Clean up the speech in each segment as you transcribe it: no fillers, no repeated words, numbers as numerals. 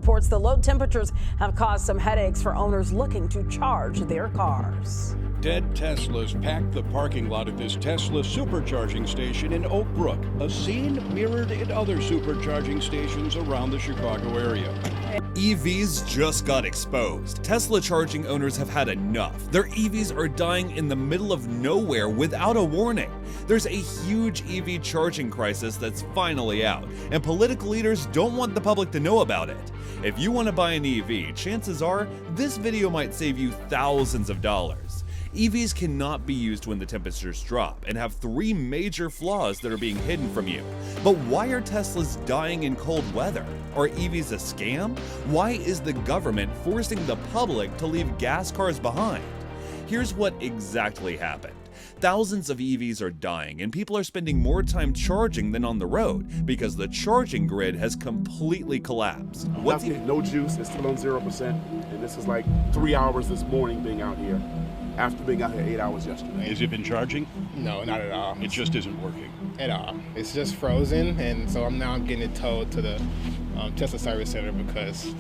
Reports the low temperatures have caused some headaches for owners looking to charge their cars. Dead Teslas packed the parking lot at this Tesla supercharging station in Oak Brook, a scene mirrored in other supercharging stations around the Chicago area. EVs just got exposed. Tesla charging owners have had enough. Their EVs are dying in the middle of nowhere without a warning. There's a huge EV charging crisis that's finally out, and political leaders don't want the public to know about it. If you want to buy an EV, chances are this video might save you thousands of dollars. EVs cannot be used when the temperatures drop and have three major flaws that are being hidden from you. But why are Teslas dying in cold weather? Are EVs a scam? Why is the government forcing the public to leave gas cars behind? Here's what exactly happened. Thousands of EVs are dying, and people are spending more time charging than on the road because the charging grid has completely collapsed. No juice, it's still on 0%, and this is like 3 hours this morning being out here, after being out here 8 hours yesterday. Has it been charging? No, not at all. It just isn't working. At all. It's just frozen, and so I'm getting it towed to the Tesla service center because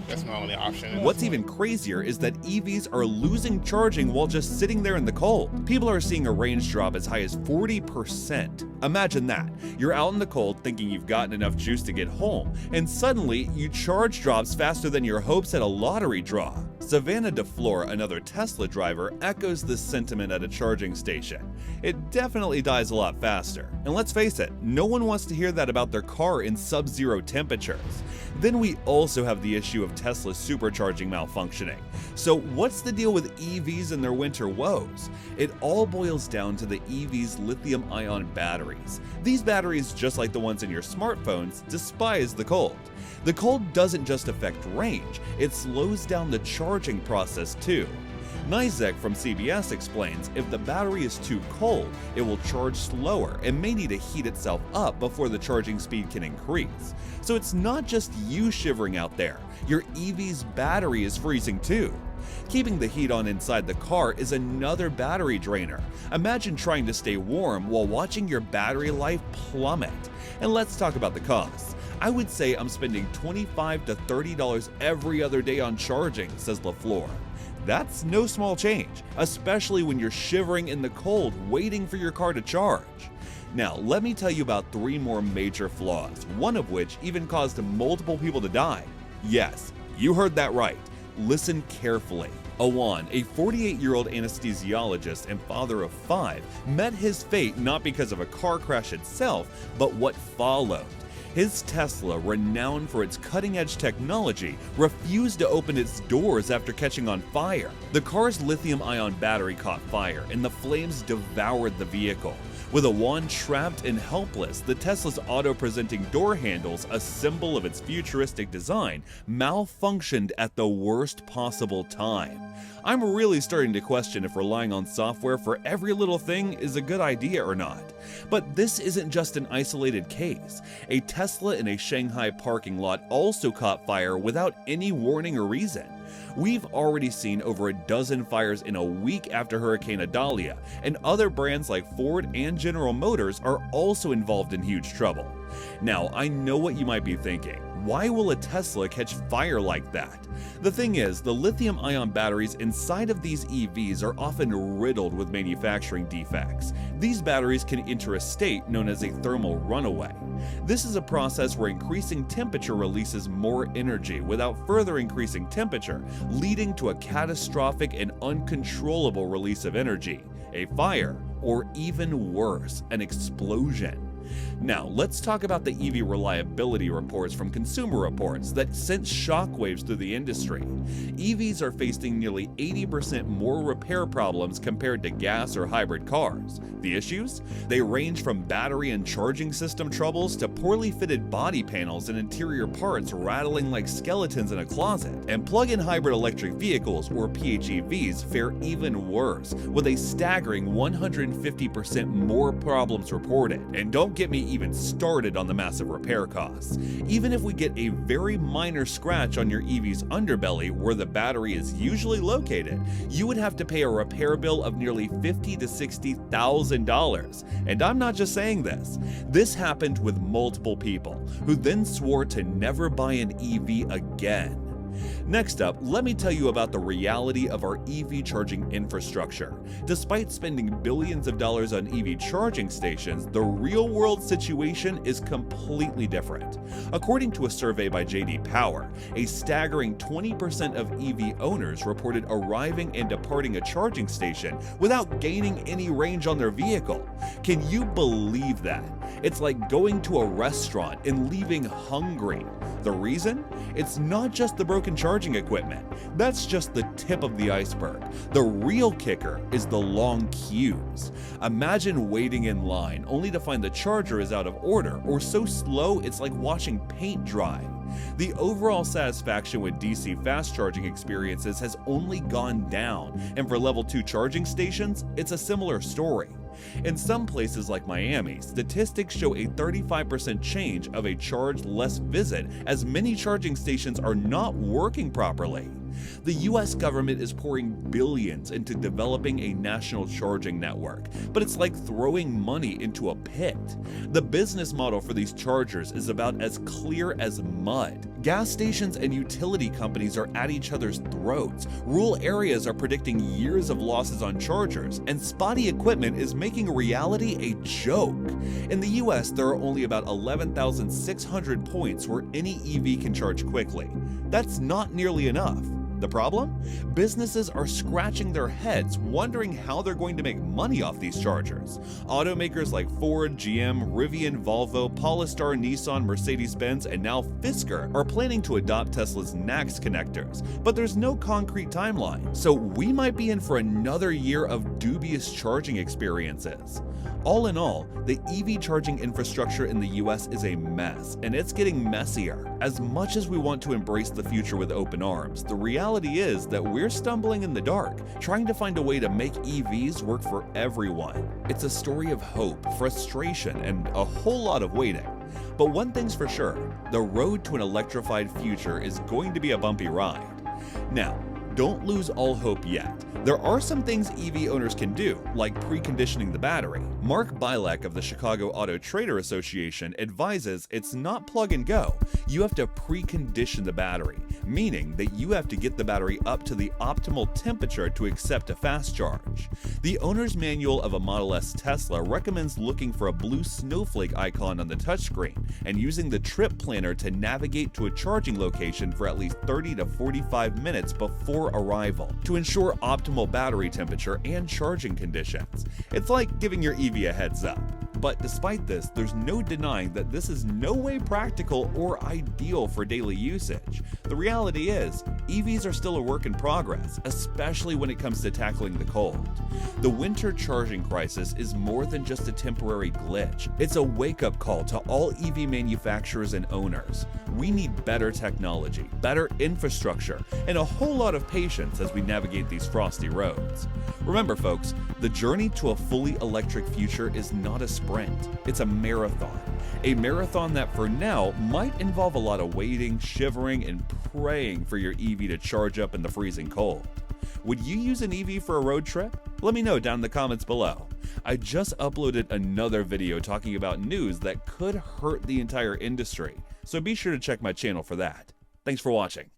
that's my only option. What's even crazier is that EVs are losing charging while just sitting there in the cold. People are seeing a range drop as high as 40%. Imagine that. You're out in the cold thinking you've gotten enough juice to get home, and suddenly your charge drops faster than your hopes at a lottery draw. Savannah DeFleur, another Tesla driver, echoes this sentiment at a charging station. It definitely dies a lot faster. And let's face it, no one wants to hear that about their car in sub-zero temperatures. Then we also have the issue of Tesla's supercharging malfunctioning. So what's the deal with EVs and their winter woes? It all boils down to the EV's lithium-ion batteries. These batteries, just like the ones in your smartphones, despise the cold. The cold doesn't just affect range, it slows down the charging process too. Nizek from CBS explains if the battery is too cold, it will charge slower and may need to heat itself up before the charging speed can increase. So it's not just you shivering out there, your EV's battery is freezing too. Keeping the heat on inside the car is another battery drainer. Imagine trying to stay warm while watching your battery life plummet. And let's talk about the costs. I would say I'm spending $25 to $30 every other day on charging, says LaFleur. That's no small change, especially when you're shivering in the cold waiting for your car to charge. Now, let me tell you about three more major flaws, one of which even caused multiple people to die. Yes, you heard that right. Listen carefully. Awan, a 48-year-old anesthesiologist and father of 5, met his fate not because of a car crash itself, but what followed. His Tesla, renowned for its cutting-edge technology, refused to open its doors after catching on fire. The car's lithium-ion battery caught fire, and the flames devoured the vehicle. With Awan trapped and helpless, the Tesla's auto-presenting door handles, a symbol of its futuristic design, malfunctioned at the worst possible time. I'm really starting to question if relying on software for every little thing is a good idea or not. But this isn't just an isolated case. A Tesla in a Shanghai parking lot also caught fire without any warning or reason. We've already seen over a dozen fires in a week after Hurricane Idalia, and other brands like Ford and General Motors are also involved in huge trouble. Now, I know what you might be thinking. Why will a Tesla catch fire like that? The thing is, the lithium-ion batteries inside of these EVs are often riddled with manufacturing defects. These batteries can enter a state known as a thermal runaway. This is a process where increasing temperature releases more energy without further increasing temperature, leading to a catastrophic and uncontrollable release of energy, a fire, or even worse, an explosion. Now, let's talk about the EV reliability reports from Consumer Reports that sent shockwaves through the industry. EVs are facing nearly 80% more repair problems compared to gas or hybrid cars. The issues? They range from battery and charging system troubles to poorly fitted body panels and interior parts rattling like skeletons in a closet. And plug-in hybrid electric vehicles, or PHEVs, fare even worse, with a staggering 150% more problems reported. And don't don't get me even started on the massive repair costs. Even if we get a very minor scratch on your EV's underbelly where the battery is usually located, you would have to pay a repair bill of nearly $50,000 to $60,000. And I'm not just saying this. This happened with multiple people, who then swore to never buy an EV again. Next up, let me tell you about the reality of our EV charging infrastructure. Despite spending billions of dollars on EV charging stations, the real-world situation is completely different. According to a survey by J.D. Power, a staggering 20% of EV owners reported arriving and departing a charging station without gaining any range on their vehicle. Can you believe that? It's like going to a restaurant and leaving hungry. The reason? It's not just the broken charging equipment. That's just the tip of the iceberg. The real kicker is the long queues. Imagine waiting in line only to find the charger is out of order or so slow it's like watching paint dry. The overall satisfaction with DC fast charging experiences has only gone down, and for level 2 charging stations, it's a similar story. In some places like Miami, statistics show a 35% change of a charge less visit as many charging stations are not working properly. The US government is pouring billions into developing a national charging network, but it's like throwing money into a pit. The business model for these chargers is about as clear as mud. Gas stations and utility companies are at each other's throats. Rural areas are predicting years of losses on chargers, and spotty equipment is making reality a joke. In the US, there are only about 11,600 points where any EV can charge quickly. That's not nearly enough. The problem? Businesses are scratching their heads wondering how they're going to make money off these chargers. Automakers like Ford, GM, Rivian, Volvo, Polestar, Nissan, Mercedes-Benz, and now Fisker are planning to adopt Tesla's NACS connectors, but there's no concrete timeline. So we might be in for another year of dubious charging experiences. All in all, the EV charging infrastructure in the US is a mess, and it's getting messier. As much as we want to embrace the future with open arms, the reality is that we're stumbling in the dark, trying to find a way to make EVs work for everyone. It's a story of hope, frustration, and a whole lot of waiting. But one thing's for sure, the road to an electrified future is going to be a bumpy ride. Now, don't lose all hope yet. There are some things EV owners can do, like preconditioning the battery. Mark Bilek of the Chicago Auto Trader Association advises it's not plug and go. You have to precondition the battery, meaning that you have to get the battery up to the optimal temperature to accept a fast charge. The owner's manual of a Model S Tesla recommends looking for a blue snowflake icon on the touchscreen and using the trip planner to navigate to a charging location for at least 30 to 45 minutes before arrival to ensure optimal battery temperature and charging conditions. It's like giving your EV a heads up. But despite this, there's no denying that this is no way practical or ideal for daily usage. The reality is, EVs are still a work in progress, especially when it comes to tackling the cold. The winter charging crisis is more than just a temporary glitch. It's a wake-up call to all EV manufacturers and owners. We need better technology, better infrastructure, and a whole lot of patience as we navigate these frosty roads. Remember, folks, the journey to a fully electric future is not a sprint. It's a marathon. A marathon that for now might involve a lot of waiting, shivering, and praying for your EV to charge up in the freezing cold. Would you use an EV for a road trip? Let me know down in the comments below. I just uploaded another video talking about news that could hurt the entire industry, so be sure to check my channel for that. Thanks for watching.